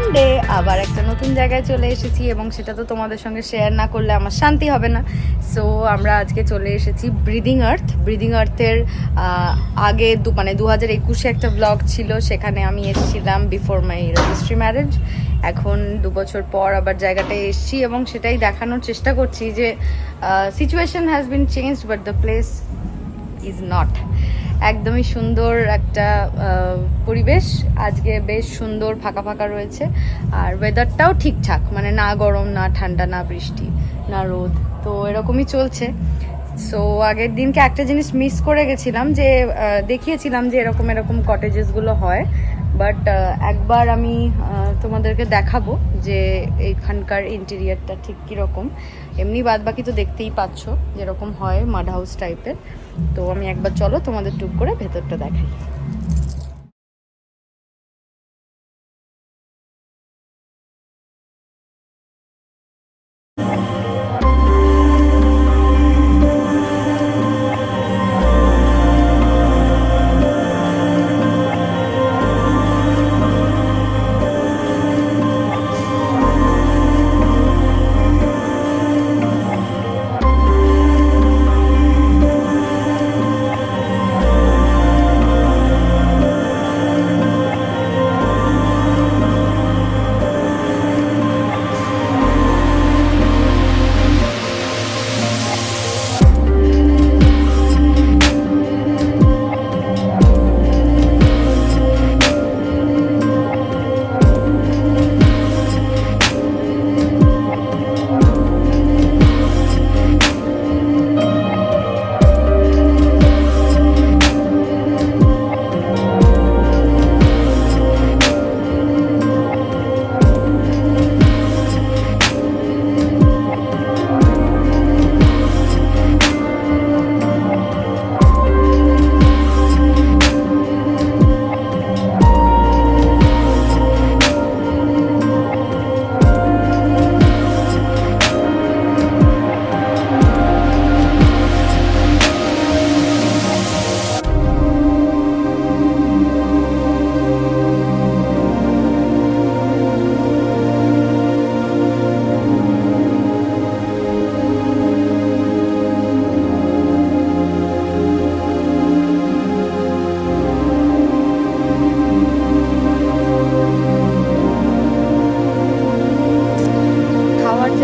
Sunday আবার একটা নতুন জায়গায় চলে এসেছি এবং সেটা তো তোমাদের সঙ্গে শেয়ার না করলে আমার শান্তি হবে না। সো আমরা আজকে চলে এসেছি ব্রিদিং আর্থের আগে মানে 2021-এ একটা ব্লগ ছিল, সেখানে আমি এসেছিলাম বিফোর মাই রেজিস্ট্রি ম্যারেজ। এখন 2 বছর পর আবার জায়গাটায় এসেছি এবং সেটাই দেখানোর চেষ্টা করছি যে situation has been changed but the place is not. একদমই সুন্দর একটা পরিবেশ, আজকে বেশ সুন্দর ফাঁকা ফাঁকা রয়েছে আর ওয়েদারটাও ঠিকঠাক, মানে না গরম না ঠান্ডা না বৃষ্টি না রোদ, তো এরকমই চলছে। সো আগের দিনকে একটা জিনিস মিস করে গেছিলাম, যে দেখিয়েছিলাম যে এরকম এরকম কটেজেসগুলো হয়, বাট একবার আমি তোমাদেরকে দেখাবো যে এইখানকার ইন্টেরিয়ারটা ঠিক কীরকম। এমনি বাদ বাকি তো দেখতেই পাচ্ছ যেরকম হয় মাড হাউস টাইপের। তো আমি একবার চলো তোমাদের টুক করে ভেতরটা দেখাই।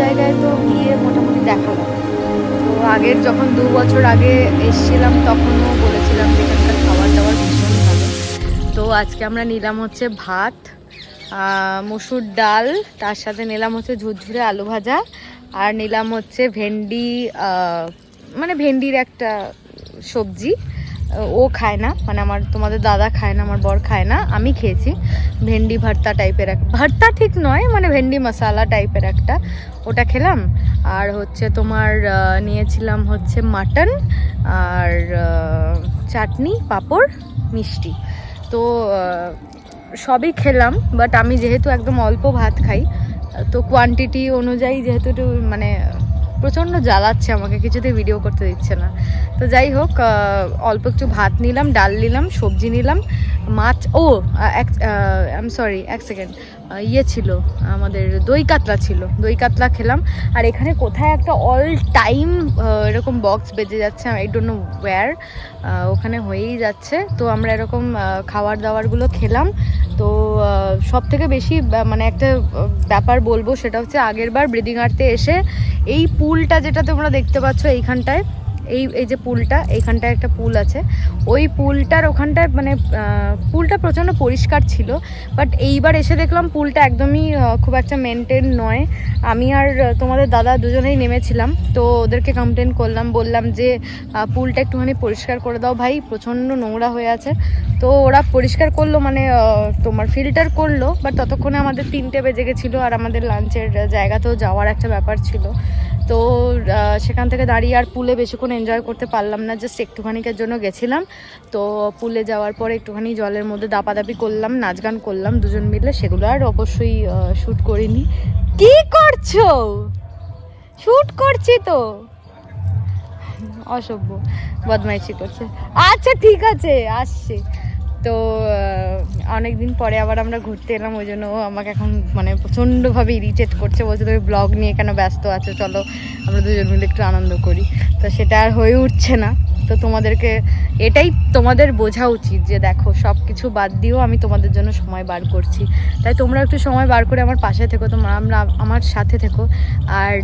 জায়গায় তো গিয়ে মোটামুটি দেখালাম। তো আগের যখন 2 বছর আগে এসেছিলাম তখনও বলেছিলাম যে এখানকার খাবার দাবার ভীষণ ভালো। তো আজকে আমরা নিলাম হচ্ছে ভাত, মসুর ডাল, তার সাথে নিলাম হচ্ছে ঝুরঝুরে আলু ভাজা, আর নিলাম হচ্ছে ভেন্ডি, মানে ভেন্ডির একটা সবজি। ও খায় না, মানে তোমাদের দাদা খায় না, আমার বর খায় না, আমি খেয়েছি। ভেন্ডি ভর্তা টাইপের ভর্তা ঠিক নয়, মানে ভেন্ডি মশালা টাইপের একটা, ওটা খেলাম। আর হচ্ছে তোমার নিয়েছিলাম হচ্ছে মাটন আর চাটনি, পাঁপড়, মিষ্টি। তো সবই খেলাম, বাট আমি যেহেতু একদম অল্প ভাত খাই, তো কোয়ান্টিটি অনুযায়ী যেহেতু একটু মানে প্রচণ্ড জ্বালাচ্ছে আমাকে, কিছুতে ভিডিও করতে দিচ্ছে না। তো যাই হোক, অল্প একটু ভাত নিলাম, ডাল নিলাম, সবজি নিলাম, মাছ, এক সেকেন্ড, ইয়ে ছিল আমাদের, দই কাতলা ছিল, দই কাতলা খেলাম। আর এখানে কোথায় একটা অল টাইম এরকম বক্স বেজে যাচ্ছে, আই ডোন্ট নো ওয়্যার, ওখানে হয়েই যাচ্ছে। তো আমরা এরকম খাবার দাবারগুলো খেলাম। তো সব থেকে বেশি মানে একটা ব্যাপার বলবো, সেটা হচ্ছে আগের বার ব্রিদিং আর্থে এসে এই পুলটা যেটা তোমরা দেখতে পাচ্ছ এইখানটায়, এই যে পুলটা, এইখানটায় একটা পুল আছে, ওই পুলটার ওখানটায় মানে পুলটা প্রচণ্ড পরিষ্কার ছিল, বাট এইবার এসে দেখলাম পুলটা একদমই খুব একটা মেনটেন নয়। আমি আর তোমাদের দাদা দুজনেই নেমেছিলাম, তো ওদেরকে কমপ্লেন করলাম, বললাম যে পুলটা একটুখানি পরিষ্কার করে দাও ভাই, প্রচণ্ড নোংরা হয়ে আছে। তো ওরা পরিষ্কার করলো, মানে তোমার ফিল্টার করলো, বাট ততক্ষণে আমাদের 3টে বেজে গেছিলো, আর আমাদের লাঞ্চের জায়গাতেও যাওয়ার একটা ব্যাপার ছিল। তো সেখান থেকে দাঁড়িয়ে আর পুলে বেশিক্ষণ এনজয় করতে পারলাম না, জাস্ট একটুখানিকের জন্য গেছিলাম। তো পুলে যাওয়ার পরে একটুখানি জলের মধ্যে দাপাদাপি করলাম, নাচ গান করলাম দুজন মিলে, সেগুলো আর অবশ্যই শ্যুট করিনি। কি করছো? শ্যুট করছি তো। অসভ্য, বদমাইশি করছে। আচ্ছা ঠিক আছে, আসছি। তো অনেক দিন পরে আবার আমরা ঘুরতে এলাম, ওই জন্য ও আমাকে এখন মানে প্রচণ্ডভাবে ইরিটেট করছে, বলছে তুমি ব্লগ নিয়ে কেন ব্যস্ত আছো, চলো আমরা দুজন মিলে একটু আনন্দ করি। তো সেটা আর হয়ে উঠছে না। তো তোমাদেরকে এটাই তোমাদের বোঝা উচিত যে দেখো সব কিছু বাদ দিয়েও আমি তোমাদের জন্য সময় বার করছি, তাই তোমরা একটু সময় বার করে আমার পাশে থেকো, তোমরা আমার সাথে থেকো। আর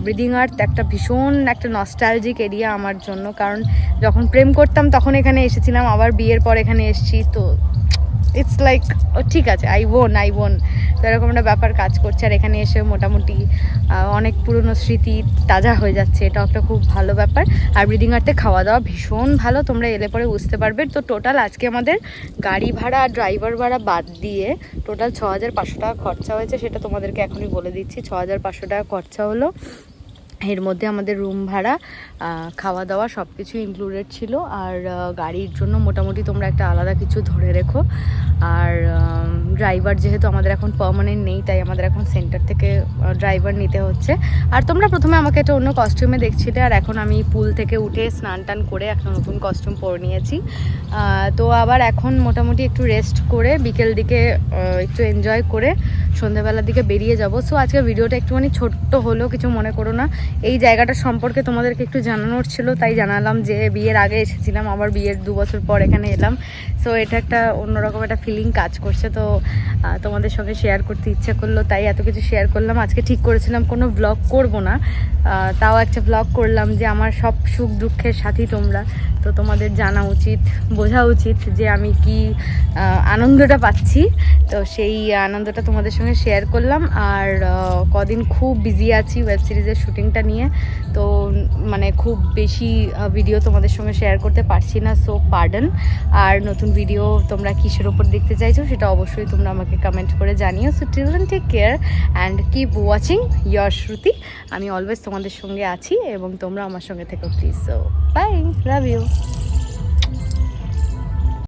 ব্রিদিং আর্থ একটা ভীষণ একটা নস্টালজিক এরিয়া আমার জন্য, কারণ যখন প্রেম করতাম তখন এখানে এসেছিলাম, আবার বিয়ের পর এখানে এসেছি, তো ইটস লাইক ঠিক আছে আই বোন তো এরকম একটা ব্যাপার কাজ করছে। আর এখানে এসে মোটামুটি অনেক পুরনো স্মৃতি তাজা হয়ে যাচ্ছে, এটাও একটা খুব ভালো ব্যাপার। আর ব্রিদিং আর্থে খাওয়া দাওয়া ভীষণ ভালো, তোমরা এলে পরে বুঝতে পারবে। তো টোটাল আজকে আমাদের গাড়ি ভাড়া আর ড্রাইভার ভাড়া বাদ দিয়ে টোটাল 6,500 টাকা খরচা হয়েছে, সেটা তোমাদেরকে এখনই বলে দিচ্ছি। 6,500 টাকা খরচা হলো, এর মধ্যে আমাদের রুম ভাড়া, খাওয়া দাওয়া সব কিছু ইনক্লুডেড ছিল। আর গাড়ির জন্য মোটামুটি তোমরা একটা আলাদা কিছু ধরে রেখো। আর ড্রাইভার যেহেতু আমাদের এখন পার্মানেন্ট নেই, তাই আমাদের এখন সেন্টার থেকে ড্রাইভার নিতে হচ্ছে। আর তোমরা প্রথমে আমাকে একটা অন্য কস্টিউমে দেখছিলে, আর এখন আমি পুল থেকে উঠে স্নান টান করে একটা নতুন কস্টিউম পরে নিয়েছি। তো আবার এখন মোটামুটি একটু রেস্ট করে বিকেল দিকে একটু এনজয় করে সন্ধ্যেবেলার দিকে বেরিয়ে যাব। সো আজকে ভিডিওটা একটুখানি ছোট্ট হলেও কিছু মনে করো না, এই জায়গাটা সম্পর্কে তোমাদেরকে একটু জানানোর ছিল, তাই জানালাম যে বিয়ের আগে এসেছিলাম, আবার বিয়ের 2 বছর পর এখানে এলাম। সো এটা একটা অন্যরকম একটা ফিলিং কাজ করছে, তো তোমাদের সঙ্গে শেয়ার করতে ইচ্ছে করলো, তাই এত কিছু শেয়ার করলাম। আজকে ঠিক করেছিলাম কোনো ব্লগ করব না, তাও একটা ব্লগ করলাম যে আমার সব সুখ দুঃখের সাথী তোমরা, তো তোমাদের জানা উচিত, বোঝা উচিত যে আমি কি আনন্দটা পাচ্ছি। তো সেই আনন্দটা তোমাদের সঙ্গে শেয়ার করলাম। আর কদিন খুব বিজি আছি ওয়েব সিরিজের শুটিংটা নিয়ে, তো মানে খুব বেশি ভিডিও তোমাদের সঙ্গে শেয়ার করতে পারছি না, সো পার্ডন। আর নতুন ভিডিও তোমরা কিসের ওপর দেখতে চাইছো সেটা অবশ্যই তোমরা আমাকে কমেন্ট করে জানিও। So till then take care and keep watching your Shruti. আমি অলওয়েজ তোমাদের সঙ্গে আছি এবং তোমরা আমার সঙ্গে থেকো please. So bye, love you.